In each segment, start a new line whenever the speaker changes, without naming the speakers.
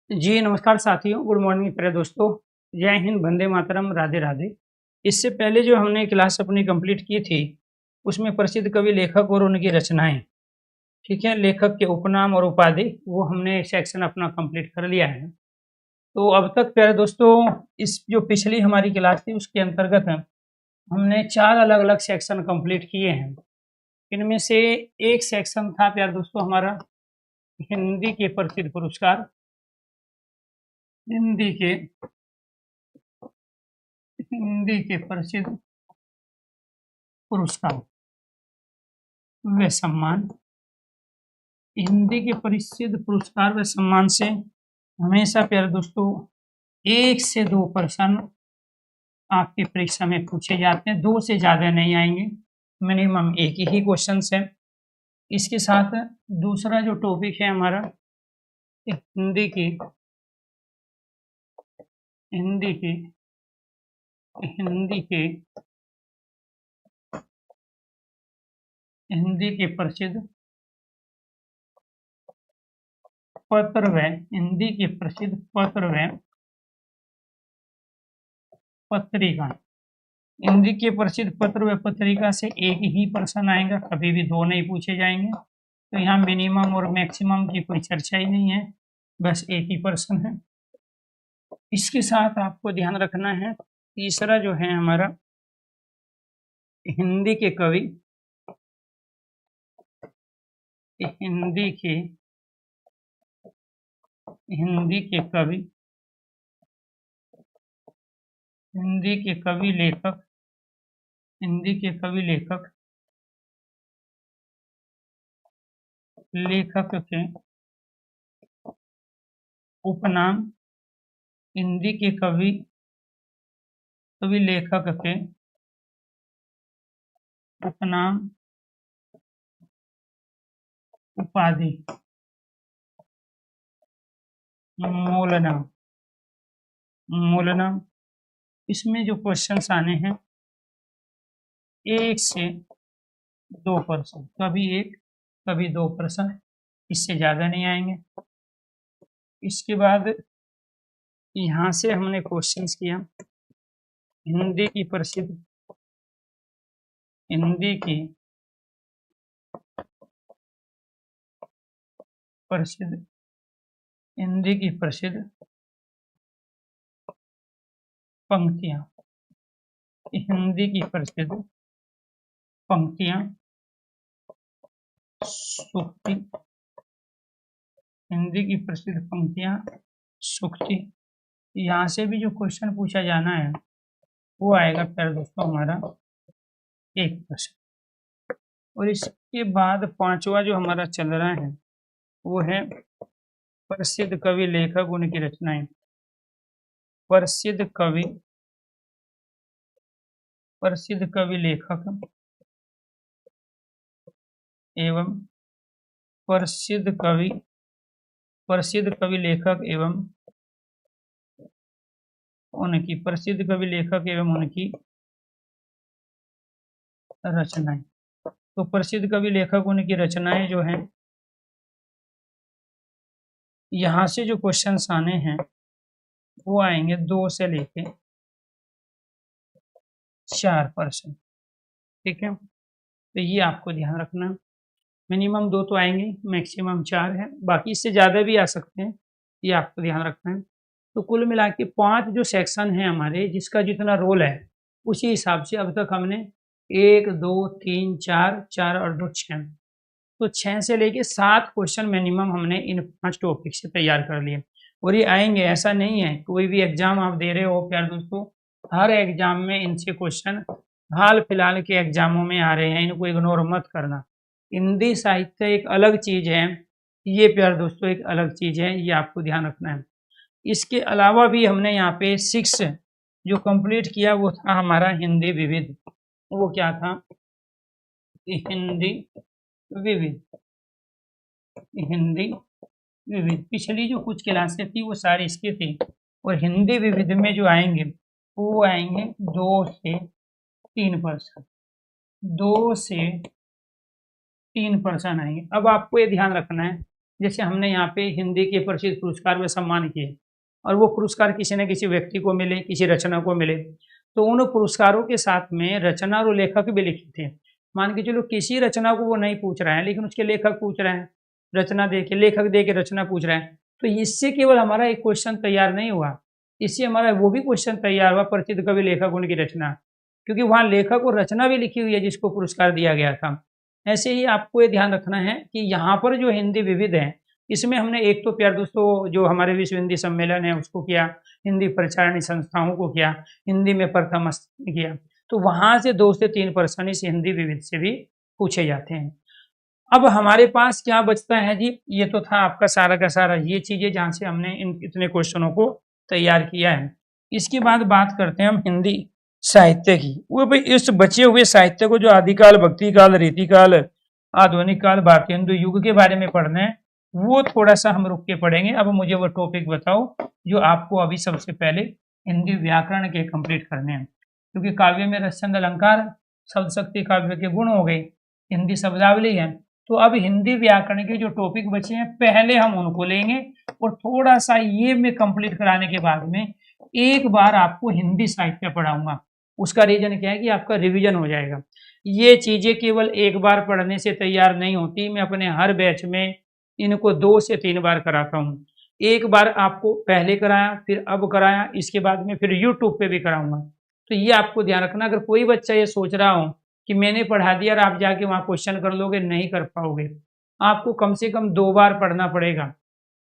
जी नमस्कार साथियों, good morning प्यारे दोस्तों। जय हिंद, वंदे मातरम, राधे राधे। इससे पहले जो हमने क्लास अपनी कंप्लीट की थी उसमें प्रसिद्ध कवि, लेखक और उनकी रचनाएं, ठीक है, लेखक के उपनाम और उपाधि, वो हमने सेक्शन अपना कंप्लीट कर लिया है। तो अब तक प्यारे दोस्तों इस जो पिछली हमारी क्लास थी उसके अंतर्गत हमने 4 अलग अलग सेक्शन कंप्लीट किए हैं। इनमें से एक सेक्शन था प्यारे दोस्तों हमारा हिंदी के प्रसिद्ध पुरस्कार, हिंदी के प्रसिद्ध पुरस्कार व सम्मान। हिंदी के प्रसिद्ध पुरस्कार व सम्मान से हमेशा प्यारे दोस्तों 1 से 2 प्रश्न आपकी परीक्षा में पूछे जाते हैं, 2 से ज्यादा नहीं आएंगे, मिनिमम एक ही क्वेश्चन है। इसके साथ दूसरा जो टॉपिक है हमारा हिंदी के प्रसिद्ध पत्र व हिंदी के प्रसिद्ध पत्र व पत्रिका। हिंदी के प्रसिद्ध पत्र व पत्रिका से एक ही प्रश्न आएगा, कभी भी 2 नहीं पूछे जाएंगे। तो यहाँ मिनिमम और मैक्सिमम की कोई चर्चा ही नहीं है, बस एक ही प्रश्न है। इसके साथ आपको ध्यान रखना है तीसरा जो है हमारा हिंदी के कवि, हिंदी के कवि लेखक के उपनाम। हिंदी के कवि लेखक के उपनाम, उपाधि, मूलनाम। इसमें जो क्वेश्चंस आने हैं 1 से 2 प्रश्न, कभी 1 कभी 2 प्रश्न, इससे ज्यादा नहीं आएंगे। इसके बाद यहाँ से हमने क्वेश्चंस किया हिंदी की प्रसिद्ध पंक्तियां, हिंदी की प्रसिद्ध पंक्तियां, सूक्ति, हिंदी की प्रसिद्ध पंक्तियां, सूक्ति। यहाँ से भी जो क्वेश्चन पूछा जाना है वो आएगा प्यारे दोस्तों हमारा 1 प्रश्न। और इसके बाद 5वां जो हमारा चल रहा है वो है प्रसिद्ध कवि, लेखक, उनकी रचनाएं। प्रसिद्ध कवि लेखक एवं प्रसिद्ध कवि लेखक एवं उनकी रचनाएं। तो प्रसिद्ध कवि लेखक, उनकी रचनाएं जो हैं, यहाँ से जो क्वेश्चंस आने हैं वो आएंगे 2 से लेके 4 प्रश्न, ठीक है। तो ये आपको ध्यान रखना, मिनिमम 2 तो आएंगे, मैक्सिमम 4 है, बाकी इससे ज़्यादा भी आ सकते हैं, ये आपको ध्यान रखना है। तो कुल मिला के 5 जो सेक्शन हैं हमारे, जिसका जितना रोल है उसी हिसाब से अब तक हमने 1 2 3 4 और 2 6, तो 6 से लेके 7 क्वेश्चन मिनिमम हमने इन 5 टॉपिक से तैयार कर लिए। और ये आएंगे, ऐसा नहीं है कोई भी एग्जाम आप दे रहे हो प्यारे दोस्तों, हर एग्जाम में इनसे क्वेश्चन हाल फिलहाल के एग्जामों में आ रहे हैं, इनको इग्नोर मत करना। हिंदी साहित्य एक अलग चीज है, ये प्यार दोस्तों एक अलग चीज़ है, ये आपको ध्यान रखना है। इसके अलावा भी हमने यहाँ पे 6 जो कंप्लीट किया वो था हमारा हिंदी विविध। वो क्या था? हिंदी विविध। हिंदी विविध पिछली जो कुछ क्लासें थी वो सारी इसकी थी, और हिंदी विविध में जो आएंगे वो आएंगे 2 से 3%। 2 से 3% आएंगे। अब आपको ये ध्यान रखना है, जैसे हमने यहाँ पे हिंदी के प्रसिद्ध पुरस्कार में सम्मान किए और वो पुरस्कार किसी न किसी व्यक्ति को मिले, किसी रचना को मिले, तो उन पुरस्कारों के साथ में रचना और लेखक भी लिखे थे। मान के चलो किसी रचना को वो नहीं पूछ रहा है, लेकिन उसके लेखक पूछ रहे हैं, रचना दे के, लेखक दे के रचना पूछ रहे हैं, तो इससे केवल हमारा एक क्वेश्चन तैयार नहीं हुआ, इससे हमारा वो भी क्वेश्चन तैयार हुआ प्रसिद्ध कवि लेखक उनकी रचना, क्योंकि वहाँ लेखक और रचना भी लिखी हुई है जिसको पुरस्कार दिया गया था। ऐसे ही आपको ये ध्यान रखना है कि यहाँ पर जो हिंदी विविध है, इसमें हमने एक तो प्यार दोस्तों जो हमारे विश्व हिंदी सम्मेलन है उसको किया, हिंदी प्रचारणी संस्थाओं को किया, हिंदी में प्रथम स्थान किया, तो वहाँ से 2 से 3% इस हिंदी विविध से भी पूछे जाते हैं। अब हमारे पास क्या बचता है जी? ये तो था आपका सारा का सारा ये चीज़ें जहाँ से हमने इन इतने क्वेश्चनों को तैयार किया है। इसके बाद बात करते हैं हम हिंदी साहित्य की। वो भाई इस बचे हुए साहित्य को जो आदिकाल, भक्तिकाल, रीतिकाल, आधुनिक काल, भारतीय हिंदू युग के बारे में पढ़ना है, वो थोड़ा सा हम रुक के पढ़ेंगे। अब मुझे वो टॉपिक बताओ जो आपको अभी सबसे पहले हिंदी व्याकरण के कंप्लीट करने हैं, क्योंकि काव्य में रस छंद अलंकार शब्द शक्ति काव्य के गुण हो गए, हिंदी शब्दावली है, तो अब हिंदी व्याकरण के जो टॉपिक बचे हैं पहले हम उनको लेंगे, और थोड़ा सा ये मैं कंप्लीट कराने के बाद में एक बार आपको हिंदी साहित्य पढ़ाऊंगा। उसका रीजन क्या है कि आपका रिवीजन हो जाएगा। ये चीजें केवल एक बार पढ़ने से तैयार नहीं होती, मैं अपने हर बैच में इनको 2 से 3 बार कराता हूँ। एक बार आपको पहले कराया, फिर अब कराया, इसके बाद में फिर यूट्यूब पे भी कराऊंगा। तो ये आपको ध्यान रखना, अगर कोई बच्चा ये सोच रहा हो कि मैंने पढ़ा दिया और आप जाके वहाँ क्वेश्चन कर लोगे, नहीं कर पाओगे। आपको कम से कम 2 बार पढ़ना पड़ेगा,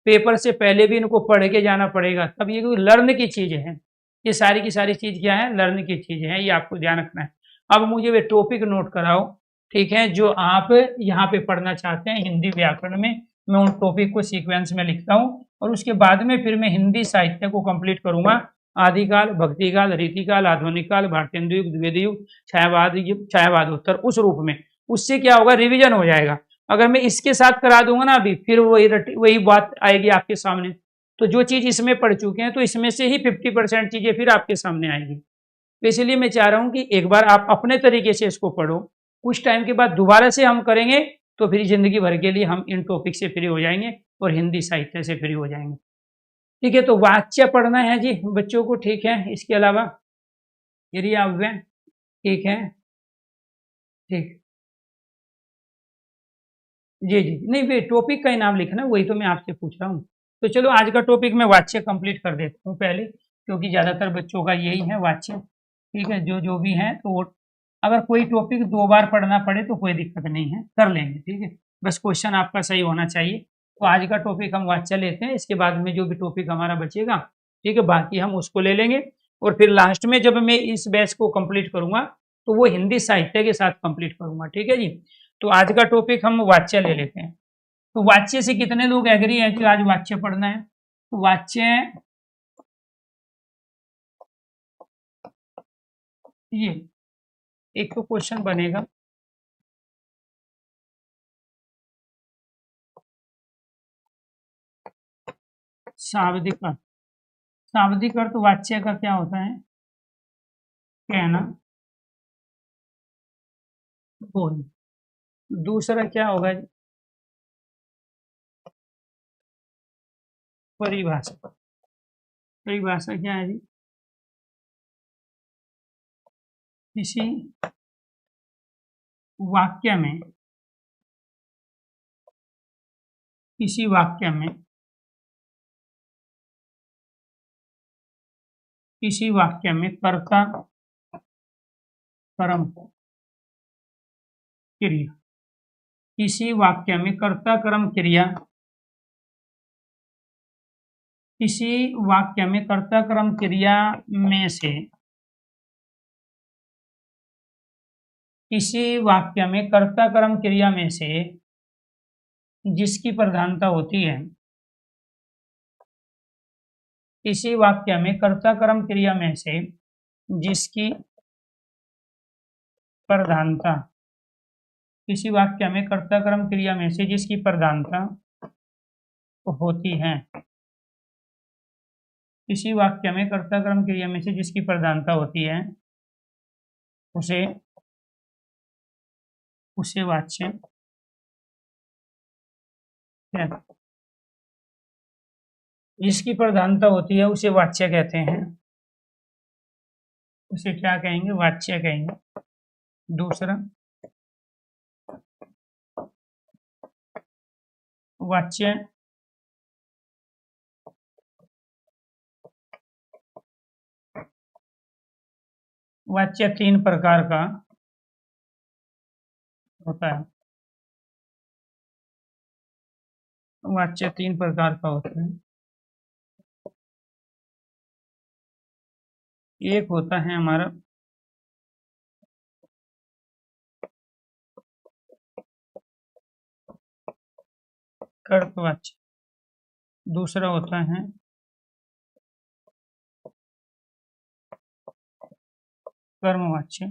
पेपर से पहले भी इनको पढ़ के जाना पड़ेगा, तब ये लर्न की चीज़ें हैं। ये सारी की सारी चीज़ क्या है? लर्न की चीज़ें हैं, ये आपको ध्यान रखना है। अब मुझे वे टॉपिक नोट कराओ, ठीक है, जो आप यहाँ पे पढ़ना चाहते हैं हिंदी व्याकरण में। मैं उन टॉपिक को सीक्वेंस में लिखता हूँ, और उसके बाद में फिर मैं हिंदी साहित्य को कंप्लीट करूँगा। आदिकाल, भक्तिकाल, रीतिकाल, आधुनिक काल, भारतीय हिंदू युग, द्विवेदी युग, छायावाद युग, छायावादोत्तर, उस रूप में। उससे क्या होगा? रिवीजन हो जाएगा। अगर मैं इसके साथ करा दूंगा ना अभी, फिर वही बात आएगी आपके सामने। तो जो चीज़ इसमें पढ़ चुके हैं, तो इसमें से ही 50% चीज़ें फिर आपके सामने आएगी। तो इसलिए मैं चाह रहा हूँ कि एक बार आप अपने तरीके से इसको पढ़ो, कुछ टाइम के बाद दोबारा से हम करेंगे, तो फिर जिंदगी भर के लिए हम इन टॉपिक से फ्री हो जाएंगे और हिंदी साहित्य से फ्री हो जाएंगे। ठीक है, तो वाच्य पढ़ना है जी बच्चों को, ठीक है। इसके अलावा क्रियाव्यय, ठीक है, ठीक, जी जी, नहीं वे टॉपिक का ही नाम लिखना, वही तो मैं आपसे पूछ रहा हूँ। तो चलो आज का टॉपिक मैं वाच्य कंप्लीट कर देता हूँ पहले, क्योंकि ज़्यादातर बच्चों का यही है वाच्य। ठीक है, जो जो भी है, तो अगर कोई टॉपिक 2 बार पढ़ना पड़े तो कोई दिक्कत नहीं है, कर लेंगे, ठीक है। बस क्वेश्चन आपका सही होना चाहिए। तो आज का टॉपिक हम वाच्य लेते हैं, इसके बाद में जो भी टॉपिक हमारा बचेगा, ठीक है, बाकी हम उसको ले लेंगे। और फिर लास्ट में जब मैं इस बैच को कंप्लीट करूँगा, तो वो हिंदी साहित्य के साथ कंप्लीट करूँगा, ठीक है जी। तो आज का टॉपिक हम वाच्य ले लेते हैं। तो वाच्य से कितने लोग एग्री है कि आज वाच्य पढ़ना है? तो वाच्य ये एक तो क्वेश्चन बनेगा, शाब्दिक अर्थ। शाब्दिक अर्थ वाच्य का क्या होता है? कहना, बोल। दूसरा क्या होगा? परिभाषा। परिभाषा क्या है जी? किसी वाक्य में, किसी वाक्य में, किसी वाक्य में कर्ता, कर्म, क्रिया, किसी वाक्य में कर्ता, कर्म, क्रिया, किसी वाक्य में कर्ता, कर्म, क्रिया में से, किसी वाक्य में कर्ता, कर्म, क्रिया में से जिसकी प्रधानता होती है, इसी वाक्य में कर्ता कर्म क्रिया में से जिसकी प्रधानता, किसी वाक्य में कर्ता कर्म क्रिया में से जिसकी प्रधानता होती है, किसी वाक्य में कर्ता कर्म क्रिया में से जिसकी प्रधानता होती है, उसे उसे वाच्य कहते हैं। जिसकी प्रधानता होती है उसे वाच्य कहते हैं। उसे क्या कहेंगे? वाच्य कहेंगे। दूसरा, वाच्य वाच्य 3 प्रकार का होता है। वाच्य 3 प्रकार का होता है। एक होता है हमारा कर्तवाच्य, दूसरा होता है कर्मवाच्य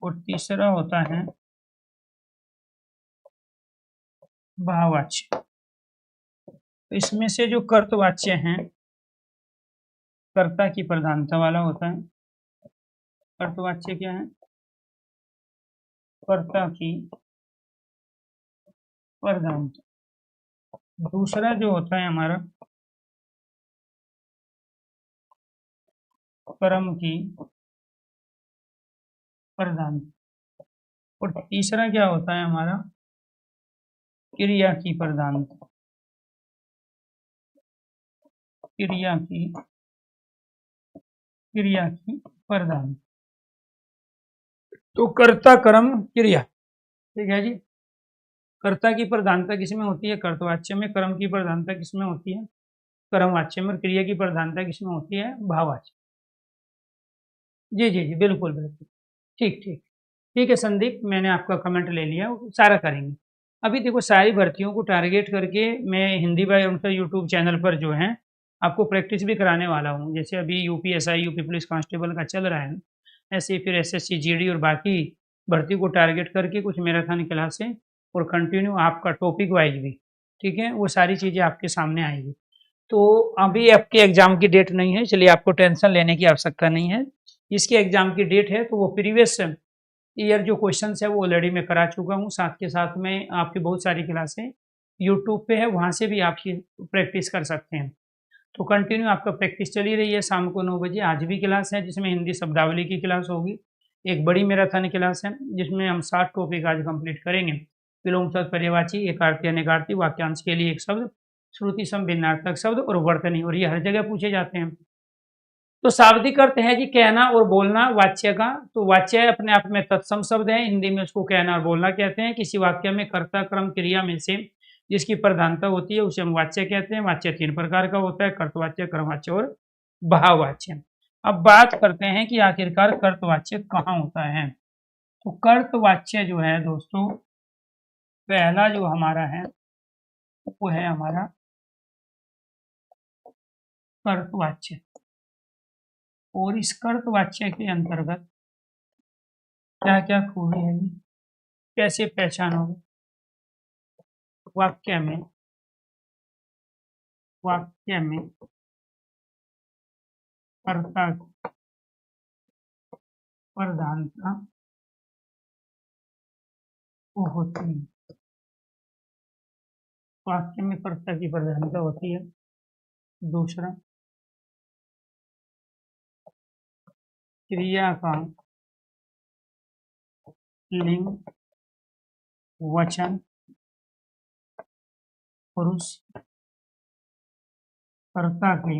और तीसरा होता है भाववाच्य। तो इसमें से जो कर्तवाच्य हैं, कर्ता की प्रधानता वाला होता है। कर्तवाच्य क्या है? कर्ता की प्रधानता। दूसरा जो होता है हमारा कर्म की प्रधानता और तीसरा क्या होता है हमारा क्रिया की प्रधानता। क्रिया की प्रधानता। तो कर्ता कर्म क्रिया, ठीक है जी। कर्ता की प्रधानता किसमें होती है? कर्तवाच्य में। कर्म की प्रधानता किसमें होती है? कर्मवाच्य में। और क्रिया की प्रधानता किसमें होती है? भाववाच्य। जी जी जी, बिल्कुल बिल्कुल, ठीक ठीक। ठीक है संदीप, मैंने आपका कमेंट ले लिया, सारा करेंगे। अभी देखो, सारी भर्तियों को टारगेट करके मैं हिंदी बाय उनका यूट्यूब चैनल पर जो है आपको प्रैक्टिस भी कराने वाला हूँ। जैसे अभी यूपीएसआई, यूपी पुलिस कांस्टेबल का चल रहा है, ऐसे ही फिर एसएससी जीडी और बाकी भर्ती को टारगेट करके कुछ मैराथन क्लासें और कंटिन्यू आपका टॉपिक वाइज भी, ठीक है, वो सारी चीज़ें आपके सामने आएगी। तो अभी आपके एग्जाम की डेट नहीं है, इसलिए आपको टेंशन लेने की आवश्यकता नहीं है। इसके एग्जाम की डेट है तो वो प्रीवियस ईयर जो क्वेश्चन है वो ऑलरेडी मैं करा चुका हूँ। साथ के साथ में आपकी बहुत सारी क्लासें यूट्यूब पे है, वहाँ से भी आप ये प्रैक्टिस कर सकते हैं। तो कंटिन्यू आपका प्रैक्टिस चली रही है। शाम को 9 बजे आज भी क्लास है, जिसमें हिंदी शब्दावली की क्लास होगी। एक बड़ी मैराथन क्लास है जिसमें हम 60 टॉपिक आज कंप्लीट करेंगे। विलोम शब्द, पर्यायवाची, एकार्थी, अनेकार्थी, वाक्यांश के लिए एक शब्द, श्रुति सम भिन्नार्थक शब्द और वर्तनी, और ये हर जगह पूछे जाते हैं। तो शाब्दिक अर्थ है जी कहना और बोलना वाच्य का। तो वाच्य अपने आप में तत्सम शब्द है, हिंदी में उसको कहना और बोलना कहते हैं। किसी वाक्य में कर्ता कर्म क्रिया में से जिसकी प्रधानता होती है उसे हम वाच्य कहते हैं। वाच्य 3 प्रकार का होता है, कर्तवाच्य, कर्मवाच्य और भाववाच्य। अब बात करते हैं कि आखिरकार कर्तवाच्य कहाँ होता है। तो कर्तवाच्य जो है दोस्तों, पहला जो हमारा है वो है हमारा कर्तवाच्य। और इस कर्तवाच्य के अंतर्गत क्या क्या खूबी है, कैसे पहचानोगे? वाक्य में कर्ता की प्रधानता वो होती है। वाक्य में कर्ता की प्रधानता होती है। दूसरा, क्रिया का लिंग, वचन, पुरुष, कर्ता के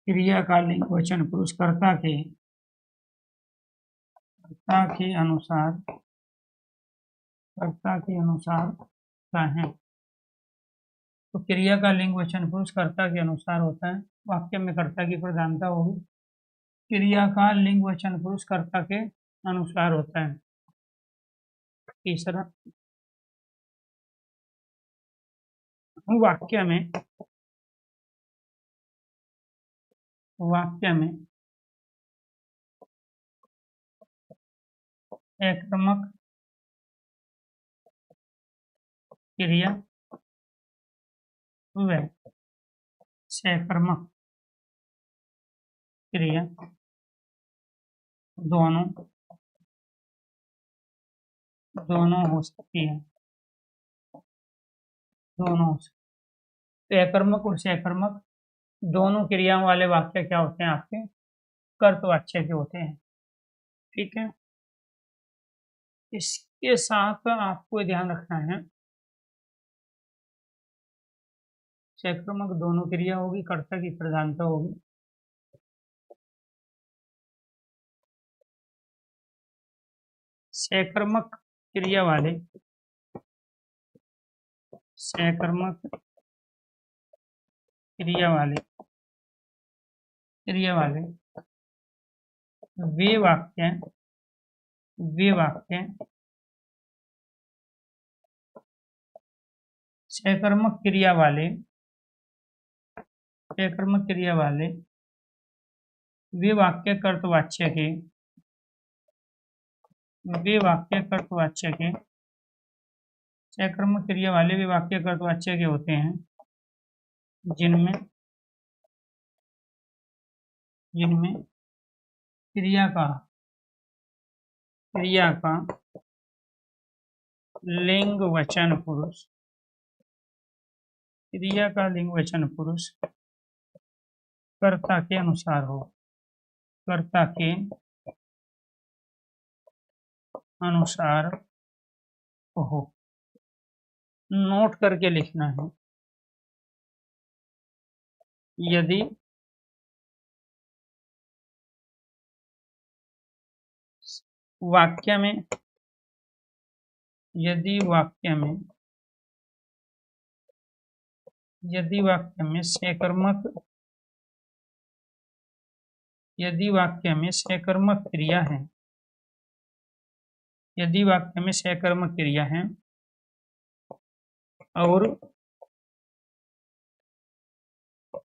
क्रिया का लिंग, वचन, पुरुष, कर्ता के अनुसार का है। तो क्रिया का लिंग, वचन, पुरुष कर्ता के अनुसार होता है। वाक्य में कर्ता की प्रधानता होगी। क्रिया का लिंग, वचन, पुरुष कर्ता के अनुसार होता है। तीसरा, वाक्य में आक्रामक क्रिया व सकर्मक क्रिया दोनों हो सकती है। तो आक्रामक और सकर्मक दोनों क्रियाओं वाले वाक्य क्या होते हैं? आपके कर्तवाच्य के होते हैं। ठीक है, इसके साथ आपको ध्यान रखना है, सकर्मक दोनों क्रिया होगी, कर्ता की प्रधानता होगी। सकर्मक क्रिया वाले वे वाक्य सकर्मक क्रिया वाले वे वाक्य कर्तवाच्य के सकर्मक क्रिया वाले वे वाक्य कर्तवाच्य के होते हैं जिनमें क्रिया का लिंग वचन पुरुष कर्ता के अनुसार हो। नोट करके लिखना है, यदि वाक्य में सकर्मक क्रिया है, और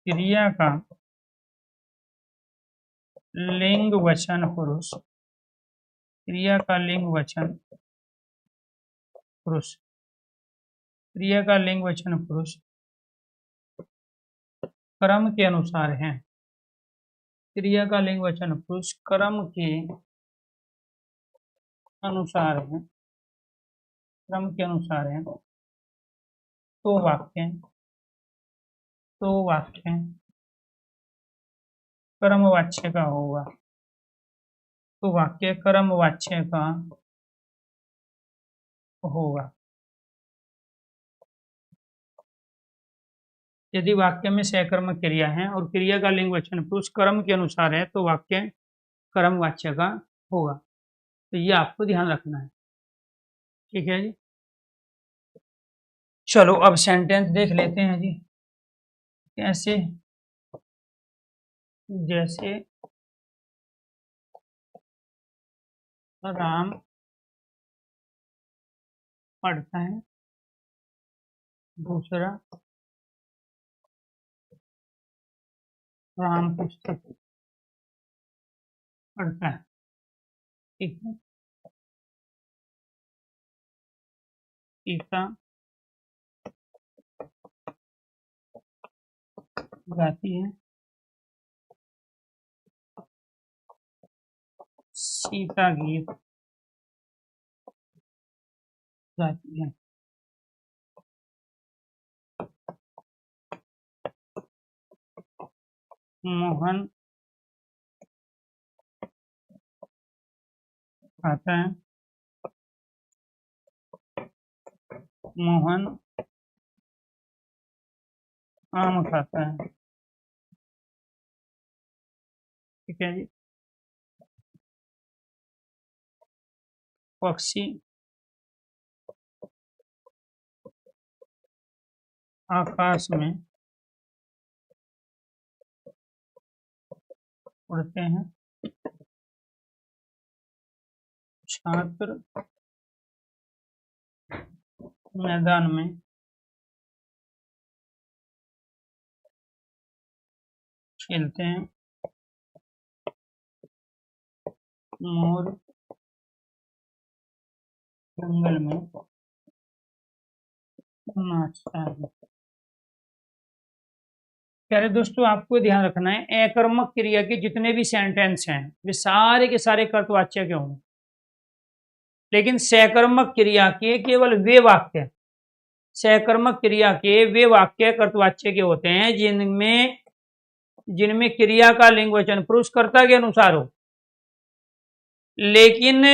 क्रिया का लिंग वचन पुरुष क्रम के अनुसार है। क्रिया का लिंग वचन पुरुष क्रम के अनुसार है, तो वाक्य कर्मवाच्य का होगा। यदि वाक्य में सकर्मक क्रिया है और क्रिया का लिंग वचन पुरुष कर्म के अनुसार है, तो वाक्य कर्मवाच्य का होगा। तो ये आपको ध्यान रखना है। ठीक है जी, चलो अब सेंटेंस देख लेते हैं जी। कैसे? जैसे राम पढ़ता है, दूसरा राम पुस्तक पढ़ता है। ठीक है, सीता गाती है, सीता गीत गाती है। मोहन खाता है, मोहन आम खाता है। ठीक है जी, पक्षी आकाश में उड़ते हैं, छात्र मैदान में खेलते हैं, मोर जंगल में नाचता है। प्यारे दोस्तों, आपको ध्यान रखना है अकर्मक क्रिया के जितने भी सेंटेंस हैं वे सारे के सारे कर्तवाच्य के होंगे, लेकिन सकर्मक क्रिया के केवल वे वाक्य, सकर्मक क्रिया के वे वाक्य कर्तवाच्य के होते हैं जिनमें क्रिया का लिंग वचन पुरुष कर्ता के अनुसार हो, लेकिन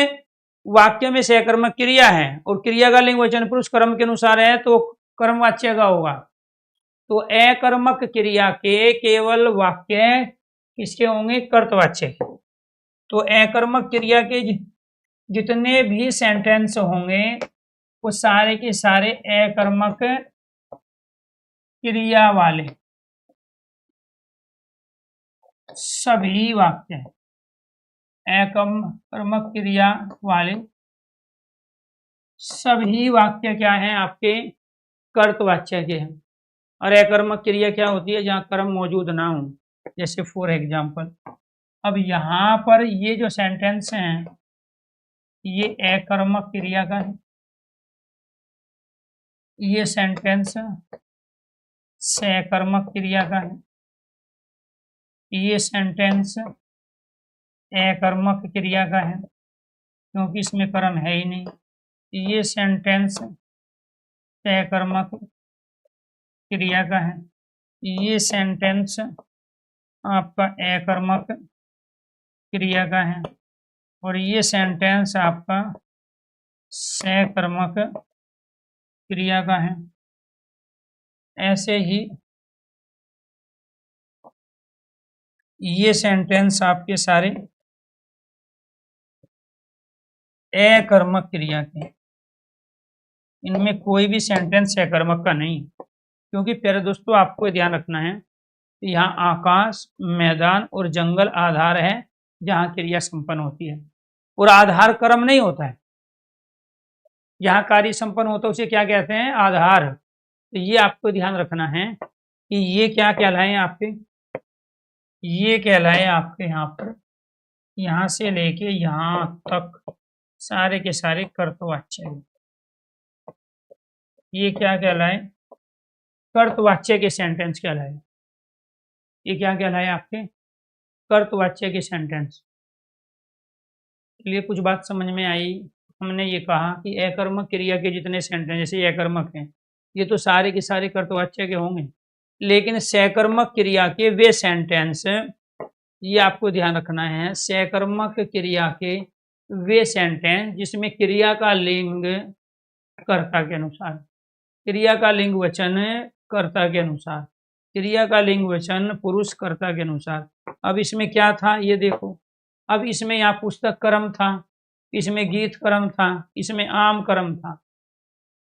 वाक्य में सकर्मक क्रिया है और क्रिया का लिंग वचन पुरुष कर्म के अनुसार है तो कर्मवाच्य का होगा। तो अकर्मक क्रिया के केवल वाक्य किसके होंगे? कर्तवाच्य के। तो अकर्मक क्रिया के जितने भी सेंटेंस होंगे वो सारे के सारे अकर्मक क्रिया वाले सभी वाक्य हैं, अकर्मक क्रिया वाले सभी वाक्य क्या हैं? आपके कर्तवाच्य के हैं। और अकर्मक क्रिया क्या होती है? जहां कर्म मौजूद ना हो, जैसे फॉर एग्जाम्पल अब यहां पर ये जो सेंटेंस हैं ये अकर्मक क्रिया का है, ये सेंटेंस सकर्मक क्रिया का है, ये सेंटेंस अकर्मक क्रिया का है क्योंकि इसमें कर्म है ही नहीं, ये सेंटेंस सकर्मक क्रिया का है, ये सेंटेंस आपका अकर्मक क्रिया का है और ये सेंटेंस आपका सकर्मक क्रिया का है। ऐसे ही ये सेंटेंस आपके सारे अकर्मक क्रिया के, इनमें कोई भी सेंटेंस सकर्मक का नहीं, क्योंकि प्यारे दोस्तों आपको ध्यान रखना है यहाँ आकाश, मैदान और जंगल आधार है जहाँ क्रिया संपन्न होती है और आधार कर्म नहीं होता है। यहाँ कार्य संपन्न होता है उसे क्या कहते हैं? आधार। तो ये आपको ध्यान रखना है कि ये क्या कहलाए आपके, ये कहलाए आपके यहाँ पर यहाँ से लेके यहाँ तक सारे के सारे कर्तवाच्य, ये क्या कहलाए? कर्तवाच्य के सेंटेंस कहलाए। ये क्या कहलाए? आपके कर्तवाच्य के सेंटेंस। लिए कुछ बात समझ में आई? हमने ये कहा कि अकर्मक क्रिया के जितने सेंटेंस जैसे अकर्मक हैं ये तो सारे के सारे कर्तवाच्य के होंगे, लेकिन सकर्मक क्रिया के वे सेंटेंस, ये आपको ध्यान रखना है, सकर्मक क्रिया के वे सेंटेंस जिसमें क्रिया का लिंग कर्ता के अनुसार, क्रिया का लिंग वचन कर्ता के अनुसार, क्रिया का लिंग वचन पुरुष कर्ता के अनुसार। अब इसमें क्या था ये देखो, अब इसमें यहाँ पुस्तक कर्म था, इसमें गीत कर्म था, इसमें आम कर्म था,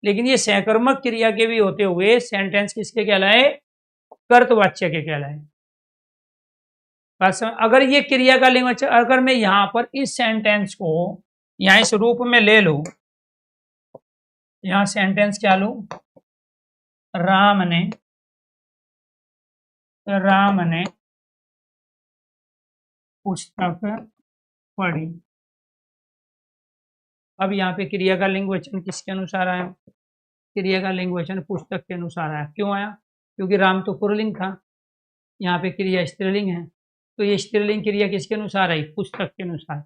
लेकिन ये सकर्मक क्रिया के भी होते हुए सेंटेंस किसके कहलाए? कर्तवाच्य के कहलाए। अगर ये क्रिया का लिंग वचन, अगर मैं यहाँ पर इस सेंटेंस को यहाँ इस रूप में ले लूं, यहाँ सेंटेंस क्या लूं? राम ने पुस्तक पढ़ी। अब यहाँ पे क्रिया का लिंग वचन किसके अनुसार आया? क्रिया का लिंग वचन पुस्तक के अनुसार आया। क्यों आया? क्योंकि राम तो पुल्लिंग था, यहाँ पे क्रिया स्त्रीलिंग है, तो ये स्त्रीलिंग क्रिया किसके अनुसार आई? पुस्तक के अनुसार,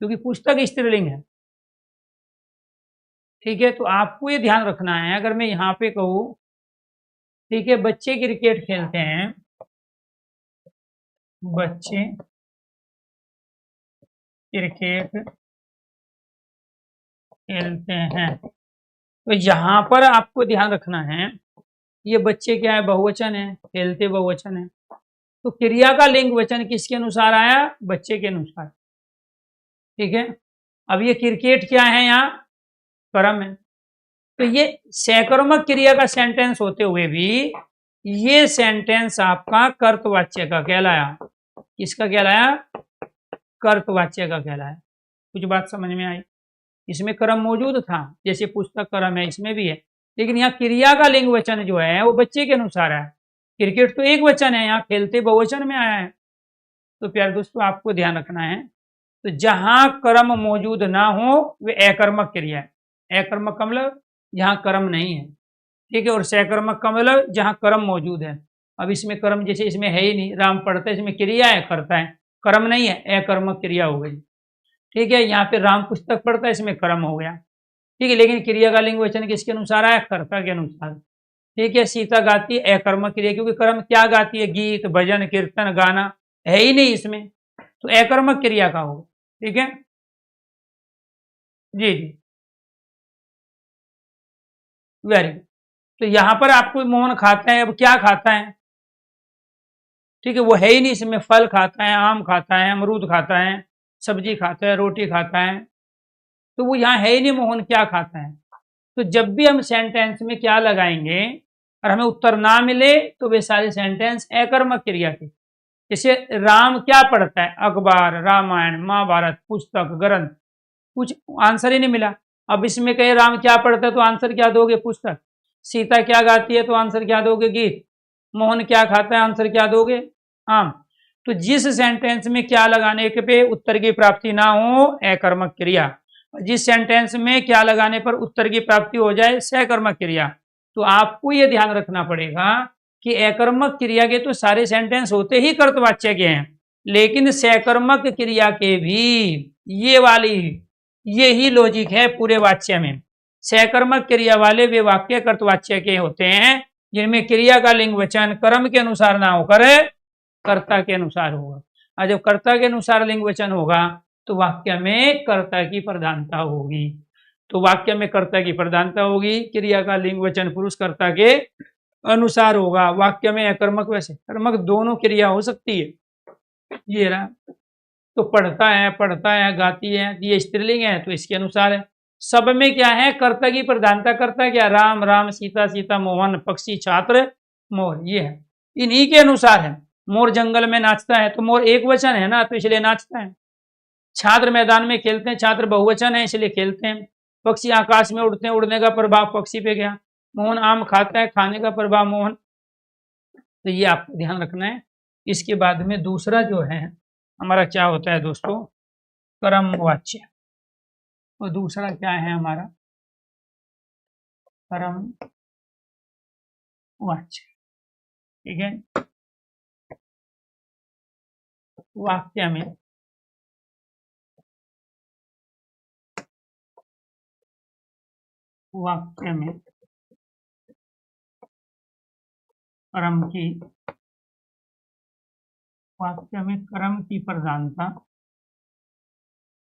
क्योंकि पुस्तक स्त्रीलिंग है। ठीक है, तो आपको ये ध्यान रखना है, अगर मैं यहाँ पे कहूँ ठीक है बच्चे क्रिकेट खेलते हैं, बच्चे क्रिकेट खेलते हैं, तो यहाँ पर आपको ध्यान रखना है ये बच्चे क्या है? बहुवचन है, खेलते बहुवचन है, तो क्रिया का लिंग वचन किसके अनुसार आया? बच्चे के अनुसार। ठीक है, अब ये क्रिकेट क्या है? यहाँ कर्म है, तो ये सकर्मक क्रिया का सेंटेंस होते हुए भी ये सेंटेंस आपका कर्तवाच्य का कहलाया। किसका कहलाया? कर्तवाच्य का कहलाया। कुछ बात समझ में आई? इसमें कर्म मौजूद था, जैसे पुस्तक कर्म है, इसमें भी है, लेकिन यहाँ क्रिया का लिंग वचन जो है वो बच्चे के अनुसार है, क्रिकेट तो एक वचन है, यहाँ खेलते बहुवचन में आया है। तो प्यारे दोस्तों आपको ध्यान रखना है, तो जहां कर्म मौजूद ना हो वे अकर्मक क्रिया है। अकर्मक का मतलब जहां कर्म नहीं है, ठीक है, और सकर्मक का मतलब जहां कर्म मौजूद है। अब इसमें कर्म जैसे इसमें है ही नहीं, राम पढ़ता है, इसमें क्रिया है, करता है, कर्म नहीं है, अकर्मक क्रिया हो गई। ठीक है, यहाँ पे राम पुस्तक पढ़ता है, इसमें कर्म हो गया। ठीक है, लेकिन क्रिया का लिंग वचन किसके अनुसार आया? कर्ता के अनुसार। ठीक है, सीता गाती है अकर्मक क्रिया, क्योंकि कर्म क्या गाती है? गीत, भजन, कीर्तन, गाना है ही नहीं इसमें, तो अकर्मक क्रिया का होगा। ठीक है जी जी, वेरी गुड। तो यहाँ पर आपको मोहन खाता है, अब क्या खाता है? ठीक है, वो है ही नहीं इसमें, फल खाता है, आम खाता है, अमरूद खाता है, सब्जी खाता है, रोटी खाता है, तो वो यहाँ है ही नहीं मोहन क्या खाता है। तो जब भी हम सेंटेंस में क्या लगाएंगे और हमें उत्तर ना मिले, तो वे सारे सेंटेंस अकर्मक क्रिया के। जैसे राम क्या पढ़ता है? अखबार, रामायण, महाभारत, पुस्तक, ग्रंथ, कुछ आंसर ही नहीं मिला। अब इसमें कहे राम क्या पढ़ता है, तो आंसर क्या दोगे? पुस्तक। सीता क्या गाती है, तो आंसर क्या दोगे? गीत। मोहन क्या खाता है, आंसर क्या दोगे? आम। तो जिस सेंटेंस में क्या लगाने के पे उत्तर की प्राप्ति ना हो, अकर्मक क्रिया। जिस सेंटेंस में क्या लगाने पर उत्तर की प्राप्ति हो जाए, सकर्मक क्रिया। तो आपको यह ध्यान रखना पड़ेगा कि अकर्मक क्रिया के तो सारे सेंटेंस होते ही कर्तवाच्य के हैं, लेकिन सकर्मक क्रिया के भी ये वाली यही लॉजिक है पूरे वाच्य में। सकर्मक क्रिया वाले वे वाक्य कर्तवाच्य के होते हैं जिनमें क्रिया का लिंग वचन कर्म के अनुसार ना होकर कर्ता के अनुसार होगा। और जब कर्ता के अनुसार लिंग वचन होगा तो वाक्य में कर्ता की प्रधानता होगी। तो वाक्य में कर्ता की प्रधानता होगी, क्रिया का लिंग वचन पुरुष कर्ता के अनुसार होगा। वाक्य में अकर्मक वैसे कर्मक दोनों क्रिया हो सकती है। ये रहा, तो पढ़ता है, गाती है, ये स्त्रीलिंग है तो इसके अनुसार है। सब में क्या है? कर्ता की प्रधानता। करता क्या? राम राम, सीता सीता, मोहन, पक्षी, छात्र, मोर, ये है, इन्हीं के अनुसार है। मोर जंगल में नाचता है, तो मोर एक वचन है ना, तो इसलिए नाचता है। छात्र मैदान में खेलते हैं, छात्र बहुवचन है इसलिए खेलते हैं। पक्षी आकाश में उड़ते हैं, उड़ने का प्रभाव पक्षी पे गया। मोहन आम खाता है, खाने का प्रभाव मोहन। तो ये आपको ध्यान रखना है। इसके बाद में दूसरा जो है हमारा क्या होता है दोस्तों? कर्मवाच्य। तो दूसरा क्या है हमारा? कर्मवाच्य। ठीक है, वाक्य में कर्म की प्रधानता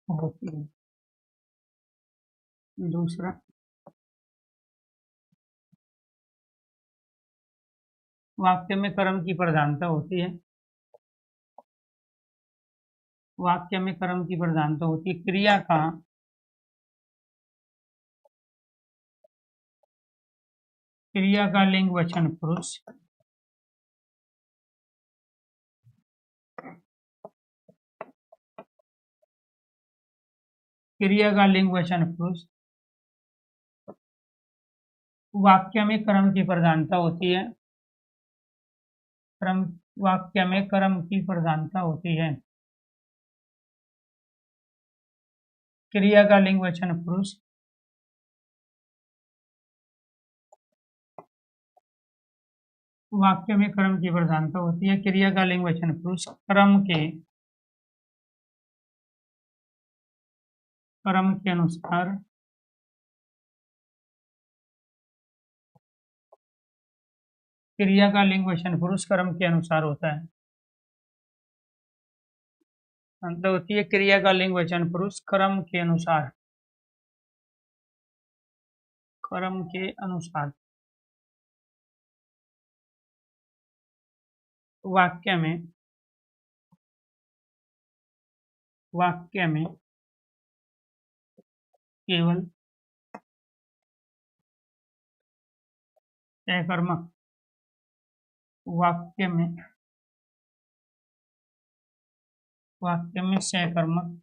होती है। दूसरा, वाक्य में कर्म की प्रधानता होती है। वाक्य में कर्म की प्रधानता होती है। क्रिया का लिंग वचन पुरुष। क्रिया का लिंग वचन पुरुष। वाक्य में कर्म की प्रधानता होती है। कर्म, वाक्य में कर्म की प्रधानता होती है। क्रिया का लिंग वचन पुरुष। वाक्य में कर्म की प्रधानता होती है। क्रिया का लिंग वचन पुरुष कर्म के अनुसार क्रिया का लिंग वचन पुरुष कर्म के अनुसार होता है। मतलब होती है क्रिया का लिंग वचन पुरुष कर्म के अनुसार। कर्म के अनुसार वाक्य में केवल सकर्मक वाक्य में सकर्मक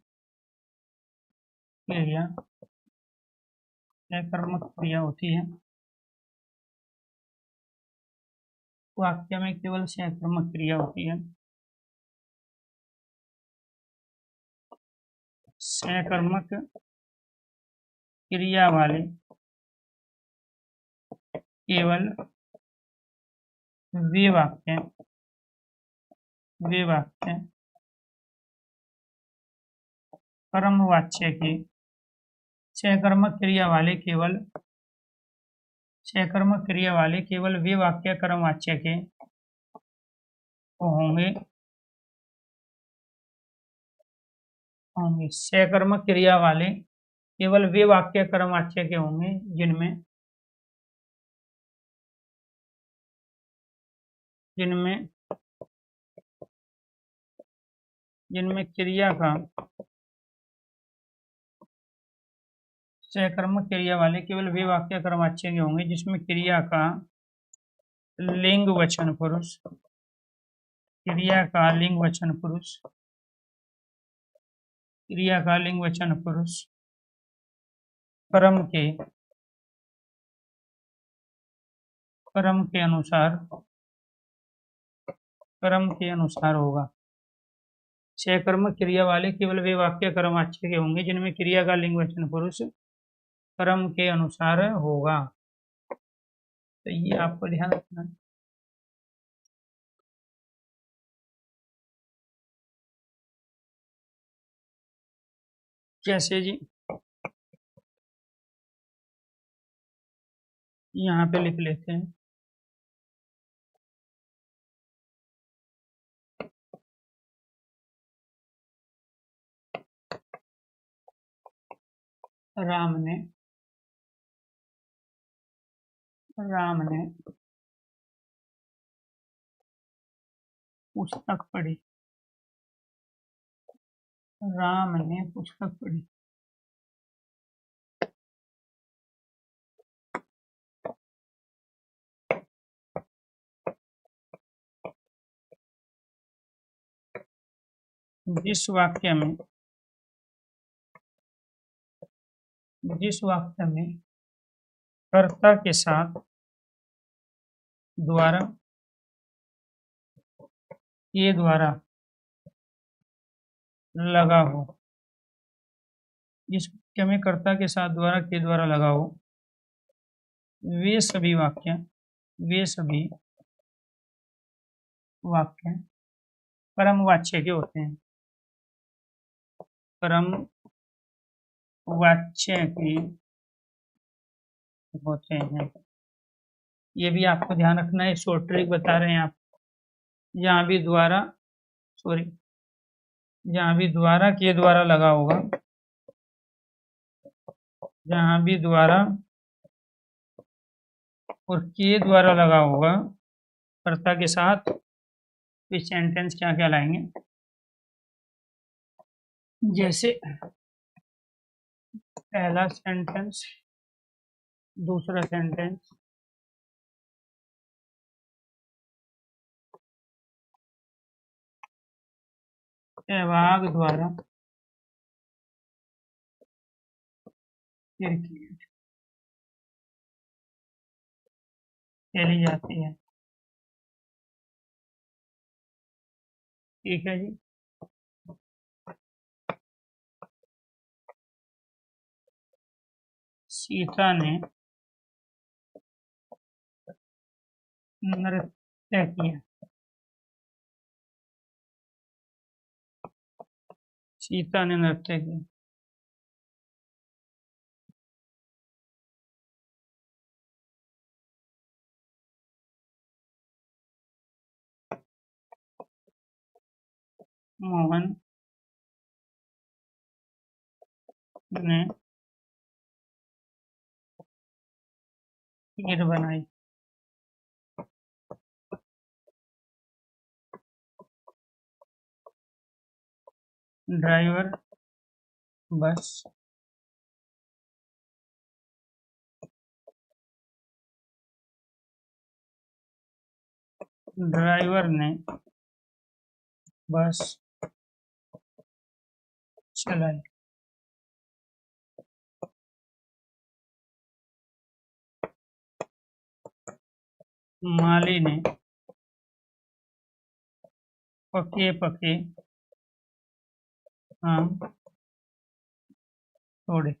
क्रिया होती है। वाक्य में केवल सहकर्मक क्रिया होती है। सहकर्मक क्रिया वाले केवल वे वाक्य कर्मवाच्य के सहकर्मक क्रिया वाले केवल वे वाक्य कर्मवाच्य के होंगे सहकर्मक क्रिया वाले केवल वे वाक्य कर्मवाच्य के होंगे जिनमें क्रिया का सहकर्मक क्रिया वाले केवल वे वाक्य कर्मवाच्य के होंगे जिसमें क्रिया का लिंग वचन पुरुष कर्म के अनुसार होगा। सहकर्मक क्रिया वाले केवल वे वाक्य कर्मवाच्य के होंगे जिनमें क्रिया का लिंग वचन पुरुष कर्म के अनुसार होगा। तो ये आपको ध्यान रखना है। कैसे जी? यहाँ पे लिख लेते हैं। राम ने पुस्तक पढ़ी। जिस वाक्य में कर्ता के साथ द्वारा लगा हो, जिस वाक्य में कर्ता के साथ द्वारा लगा हो, वे सभी वाक्य कर्मवाच्य के होते हैं। ये भी आपको ध्यान रखना है। शॉर्ट ट्रिक बता रहे हैं आप। जहाँ भी द्वारा के द्वारा लगा होगा, जहाँ भी द्वारा और के द्वारा लगा होगा कर्ता के साथ, इस सेंटेंस क्या कहलाएंगे? जैसे पहला सेंटेंस, दूसरा सेंटेंस, सहवाग द्वारा चली जाती है। ठीक है जी। सीता ने नृत्य किया। मोहन ने खीर बनाई। ड्राइवर बस ने बस चलाई। माली ने पके पके आम तोड़े।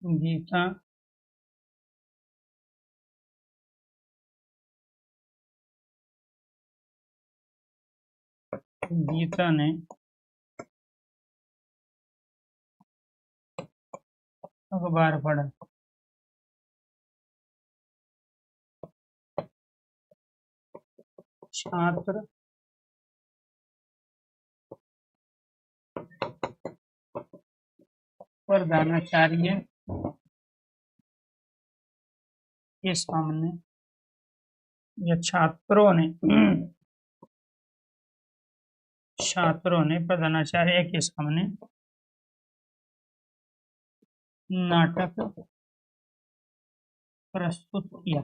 गीता गीता ने अखबार पढ़ा। छात्र प्रधानाचार्य के सामने या छात्रों ने प्रधानाचार्य के सामने नाटक प्रस्तुत किया।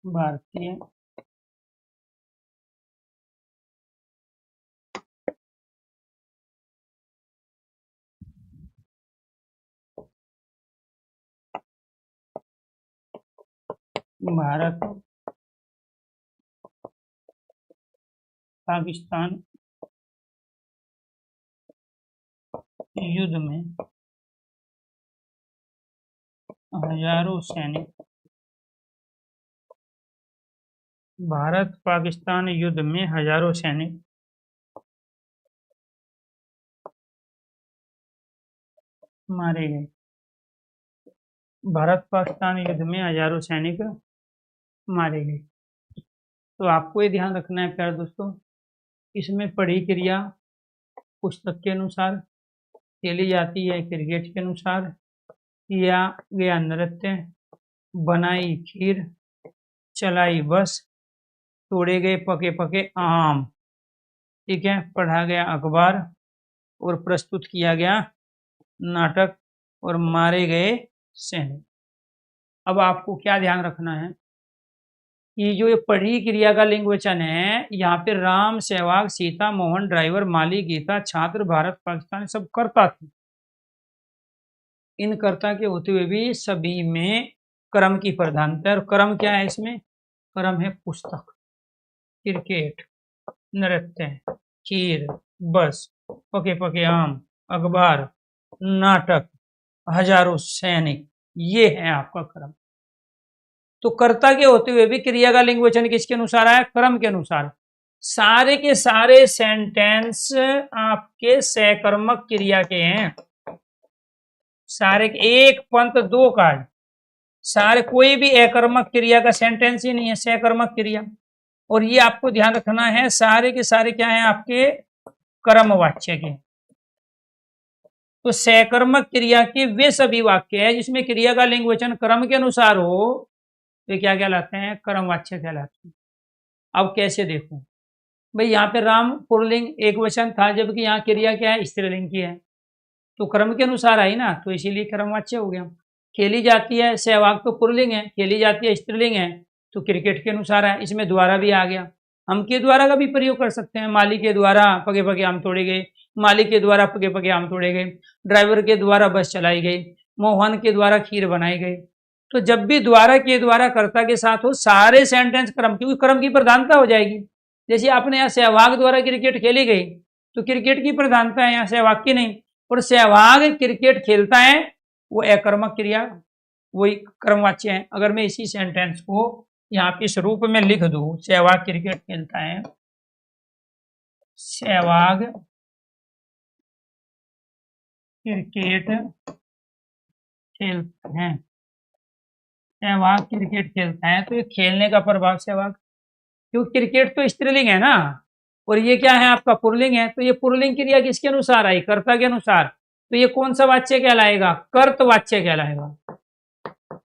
भारतीय भारत पाकिस्तान युद्ध में हजारों सैनिक भारत पाकिस्तान युद्ध में हजारों सैनिक मारे गए। भारत पाकिस्तान युद्ध में हजारों सैनिक मारे गए। तो आपको ये ध्यान रखना है प्यारे दोस्तों, इसमें पढ़ी क्रिया पुस्तक के अनुसार, खेली जाती है क्रिकेट के अनुसार, किया गया नृत्य, बनाई खीर, चलाई बस, तोड़े गए पके पके आम, ठीक है, पढ़ा गया अखबार और प्रस्तुत किया गया नाटक और मारे गए सैनिक। अब आपको क्या ध्यान रखना है कि जो ये पढ़ी क्रिया का लिंग वचन है, यहाँ पे राम, सहवाग, सीता, मोहन, ड्राइवर, माली, गीता, छात्र, भारत, पाकिस्तान सब कर्ता थे। इन कर्ता के होते हुए भी सभी में क्रम की प्रधानता है। और क्रम क्या है इसमें? क्रम है पुस्तक, क्रिकेट, नृत्य, खीर, बस, पके पके आम, अखबार, नाटक, हजारों सैनिक, ये है आपका क्रम। तो कर्ता के होते हुए भी क्रिया का लिंग वचन किसके अनुसार आया? क्रम के अनुसार। सारे के सारे सेंटेंस आपके सहकर्मक क्रिया के हैं, सारे एक पंथ दो काज, सारे कोई भी अकर्मक क्रिया का सेंटेंस ही नहीं है, सहकर्मक क्रिया। और ये आपको ध्यान रखना है, सारे के सारे क्या हैं आपके? कर्मवाच्य के। तो सहकर्मक क्रिया के वे सभी वाक्य है जिसमें क्रिया का लिंग वचन क्रम के अनुसार हो, तो क्या कहलाते हैं? कर्मवाच्य कहलाते हैं। अब कैसे देखो भाई, यहाँ पे राम पुल्लिंग एक वचन था, जबकि यहाँ क्रिया क्या है? स्त्रीलिंग की है, तो क्रम के अनुसार आई ना, तो इसीलिए कर्मवाच्य हो गया। खेली जाती है, सहवाग तो पुल्लिंग है, खेली जाती है स्त्रीलिंग है, तो क्रिकेट के अनुसार है, इसमें द्वारा भी आ गया। हम के द्वारा का भी प्रयोग कर सकते हैं, माली के द्वारा पगे पगे आम तोड़े गए, माली के द्वारा पगे पगे आम तोड़े गए, ड्राइवर के द्वारा बस चलाई गई, मोहन के द्वारा खीर बनाई गई। तो जब भी द्वारा के द्वारा कर्ता के साथ हो, सारे सेंटेंस क्रम, क्योंकि क्रम की प्रधानता हो जाएगी। जैसे आपने यहाँ सहवाग द्वारा क्रिकेट खेली गई, तो क्रिकेट की प्रधानता है, यहाँ सहवाग की नहीं। और सहवाग क्रिकेट खेलता है, वो अकर्मक क्रिया, वही कर्मवाच्य है। अगर मैं इसी सेंटेंस को यहाँ पे इस रूप में लिख दूं, सहवाग क्रिकेट खेलता है, सहवाग क्रिकेट खेलते हैं, सहवाग क्रिकेट खेलता है, तो ये खेलने का प्रभाव सहवाग, क्योंकि क्रिकेट तो स्त्रीलिंग है ना, और ये क्या है आपका? पुल्लिंग है। तो ये पुल्लिंग क्रिया किसके अनुसार आई? कर्ता के अनुसार। तो ये कौन सा वाच्य कहलाएगा? कर्तवाच्य कहलाएगा।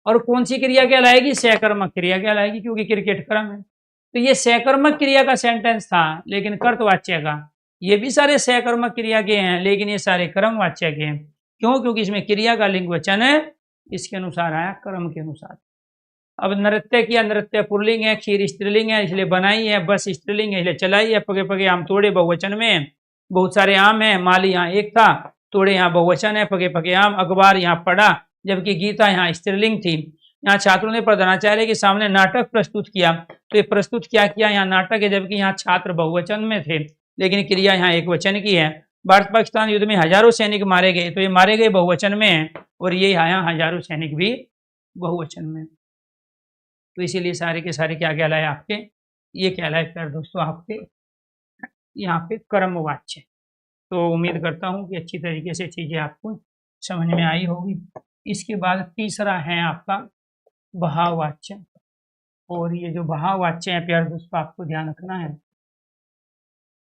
और कौन सी क्रिया कहलाएगी? सहकर्मक क्रिया कहलाएगी, क्योंकि क्रिकेट क्रम है। तो ये सहकर्मक क्रिया का सेंटेंस था, लेकिन कर्तवाच्य का। ये भी सारे सहकर्मक क्रिया के हैं, लेकिन ये सारे क्रमवाच्य के हैं। क्यों? क्योंकि इसमें क्रिया का लिंग वचन है, इसके अनुसार आया, क्रम के अनुसार। अब नृत्य किया, नृत्य पुल्लिंग है, खीर स्त्रीलिंग है इसलिए बनाई है, बस स्त्रीलिंग है इसलिए चलाई है, पगे पगे आम तोड़े बहुवचन में, बहुत सारे आम है, माली यहाँ एक था, तोड़े यहाँ बहुवचन है, पगे पगे आम, अखबार यहाँ पढ़ा, जबकि गीता यहाँ स्त्रीलिंग थी। यहाँ छात्रों ने प्रधानाचार्य के सामने नाटक प्रस्तुत किया, तो ये प्रस्तुत क्या किया, यहाँ नाटक है, जबकि यहाँ छात्र बहुवचन में थे, लेकिन क्रिया यहाँ एक वचन की है। भारत पाकिस्तान युद्ध में हजारों सैनिक मारे गए, तो ये मारे गए बहुवचन में है, और ये यहाँ हजारों सैनिक भी बहुवचन में, तो इसीलिए सारे के सारे क्या कहलाए आपके, ये कहलाए कर दोस्तों आपके यहाँ पे कर्मवाच्य। तो उम्मीद करता हूँ कि अच्छी तरीके से चीजें आपको समझ में आई होगी। इसके बाद तीसरा है आपका भाववाच्य, और ये जो भाववाच्य है प्यारे दोस्तों आपको ध्यान रखना है,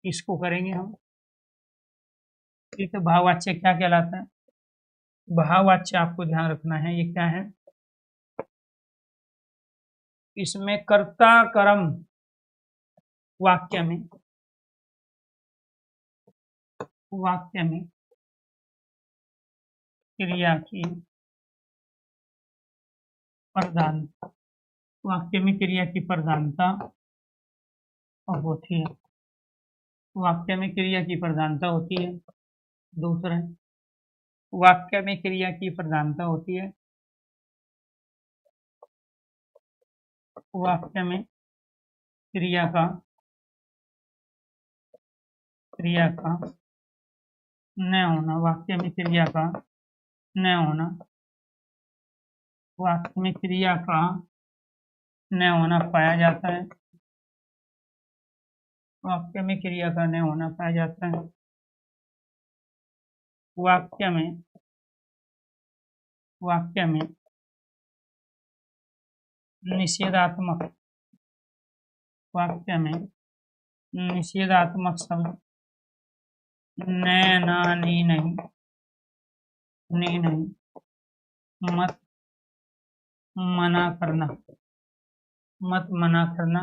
इसको करेंगे हम। ठीक है, भाववाच्य क्या कहलाता है, भाववाच्य आपको ध्यान रखना है, ये क्या है, इसमें कर्ता कर्म वाक्य में क्रिया की प्रधानता, वाक्य में क्रिया की प्रधानता होती है, वाक्य में क्रिया की प्रधानता होती है। दूसरा, वाक्य में क्रिया की प्रधानता होती है, वाक्य में क्रिया का न होना, वाक्य में क्रिया का न होना, वाक्य में क्रिया का न होना पाया जाता है, वाक्य में क्रिया का न होना पाया जाता है। वाक्य में निषेधात्मक, वाक्य में निषेधात्मक शब्द न, ना, नी, नहीं, नी, नहीं, मत, मना करना, मत, मना करना,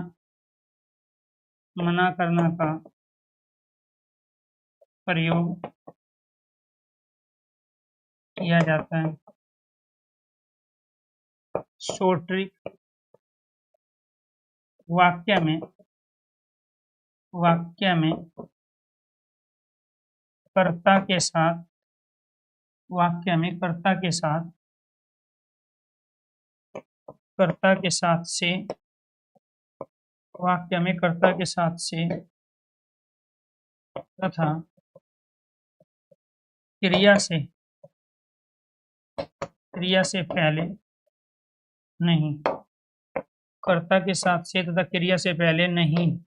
मना करना का प्रयोग किया जाता है। शॉर्ट ट्रिक, वाक्य में कर्ता के साथ, वाक्य में कर्ता के साथ से, वाक्य में कर्ता के साथ से तथा क्रिया से पहले नहीं, कर्ता के साथ से तथा क्रिया से पहले नहीं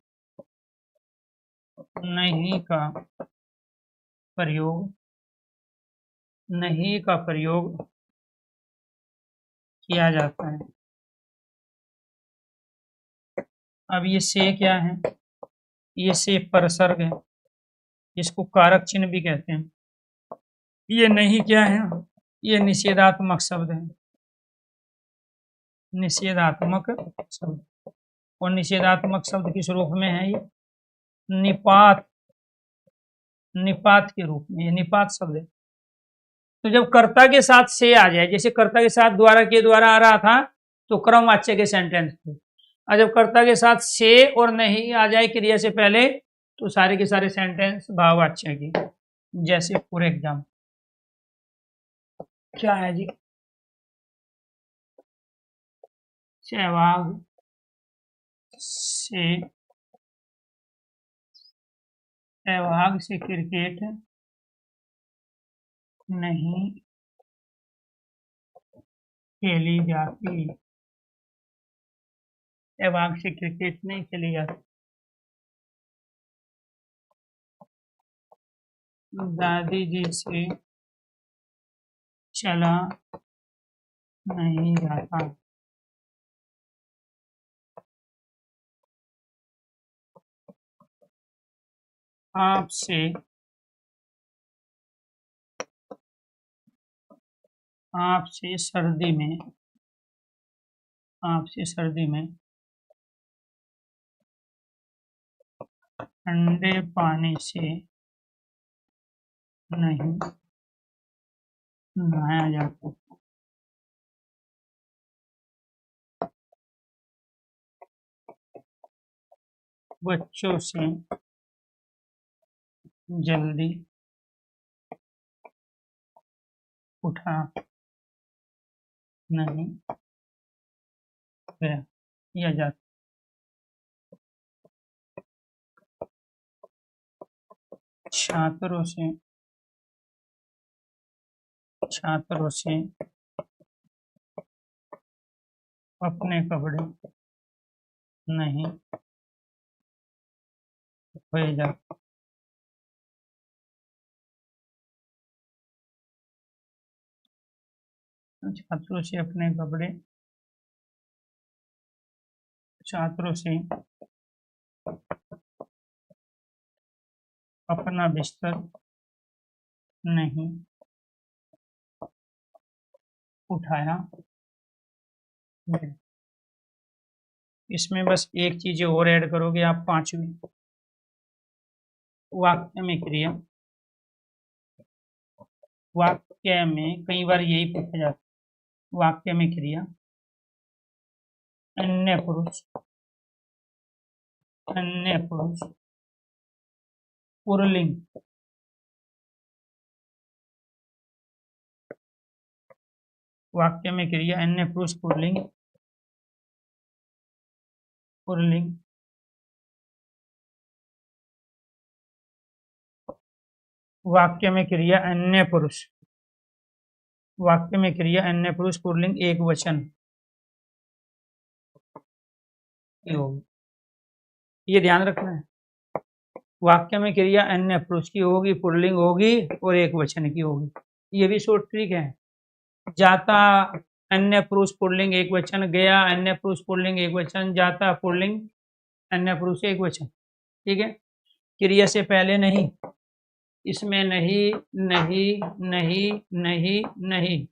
का प्रयोग किया जाता है। अब ये से क्या है, ये से परसर्ग है, इसको कारक चिन्ह भी कहते हैं। ये नहीं क्या है, ये निषेधात्मक शब्द है, निषेधात्मक शब्द, और निषेधात्मक शब्द किस रूप में है, ये निपात के रूप में, ये निपात शब्द है। तो जब कर्ता के साथ से आ जाए, जैसे कर्ता के साथ द्वारा के द्वारा आ रहा था तो क्रमवाच्य के सेंटेंस थे, और जब कर्ता के साथ से और नहीं आ जाए क्रिया से पहले तो सारे के सारे सेंटेंस भाववाच्य की। जैसे फॉर एग्जाम्पल क्या है जी, सहवाग से क्रिकेट नहीं खेली जाती, सहवाग से क्रिकेट नहीं खेली जाती। दादी जी से चला नहीं जाता, आपसे सर्दी में ठंडे पानी से नहीं नहाया जाता। बच्चों से जल्दी उठा नहीं गया या जाता। छात्रों से अपने कपड़े नहीं धोए जाते। छात्रों से अपने कपड़े छात्रों से अपना बिस्तर नहीं उठाया गया। इसमें बस एक चीज और ऐड करोगे आप, पांचवी। वाक्य में क्रिया, वाक्य में कई बार यही पूछा जाता है। वाक्य में क्रिया अन्य पुरुष पुल्लिंग वाक्य में क्रिया अन्य पुरुष पुल्लिंग वाक्य में क्रिया अन्य पुरुष पुल्लिंग एक वचन की होगी। ये ध्यान रखना है। वाक्य में क्रिया अन्य पुरुष की होगी, पुल्लिंग होगी और एक वचन की होगी। ये भी शॉर्ट ट्रिक है। जाता अन्य पुरुष पुल्लिंग एक वचन, गया अन्य पुरुष पुल्लिंग एक वचन, जाता पुल्लिंग अन्य पुरुष एक वचन। ठीक है। क्रिया से पहले नहीं, इसमें नहीं नहीं नहीं नहीं नहीं।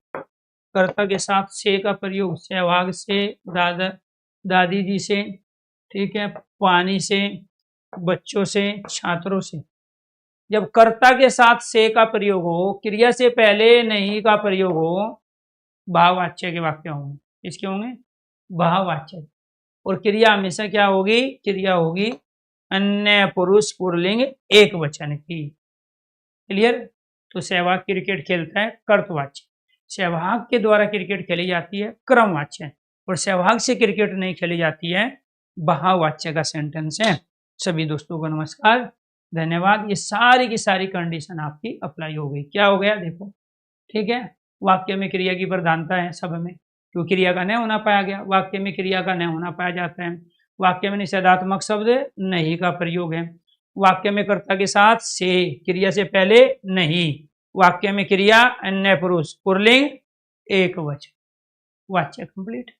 कर्ता के साथ से का प्रयोग सहवाग से, दादी जी से, ठीक है, पानी से, बच्चों से, छात्रों से। जब कर्ता के साथ से का प्रयोग हो, क्रिया से पहले नहीं का प्रयोग हो, भाववाच्य के वाक्य होंगे। किसके होंगे? भाववाच्य। और क्रिया हमेशा क्या होगी? क्रिया होगी अन्य पुरुष पुल्लिंग एक वचन की। क्लियर? तो सहवाग क्रिकेट खेलता है कर्तवाच्य, सहवाग के द्वारा क्रिकेट खेली जाती है क्रमवाच्य, और सहवाग से क्रिकेट नहीं खेली जाती है भाववाच्य का सेंटेंस है। सभी दोस्तों को नमस्कार, धन्यवाद। ये सारी की सारी कंडीशन आपकी अप्लाई हो गई। क्या हो गया देखो, ठीक है। वाक्य में क्रिया की प्रधानता है सब में, क्यों क्रिया का न होना पाया गया। वाक्य में क्रिया का न होना पाया जाता है। वाक्य में निषेधात्मक शब्द नहीं का प्रयोग है। वाक्य में कर्ता के साथ से, क्रिया से पहले नहीं। वाक्य में क्रिया अन्य पुरुष पुल्लिंग एक वचन। वाच्य कंप्लीट।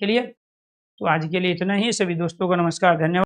क्लियर? तो आज के लिए इतना ही। सभी दोस्तों को नमस्कार, धन्यवाद।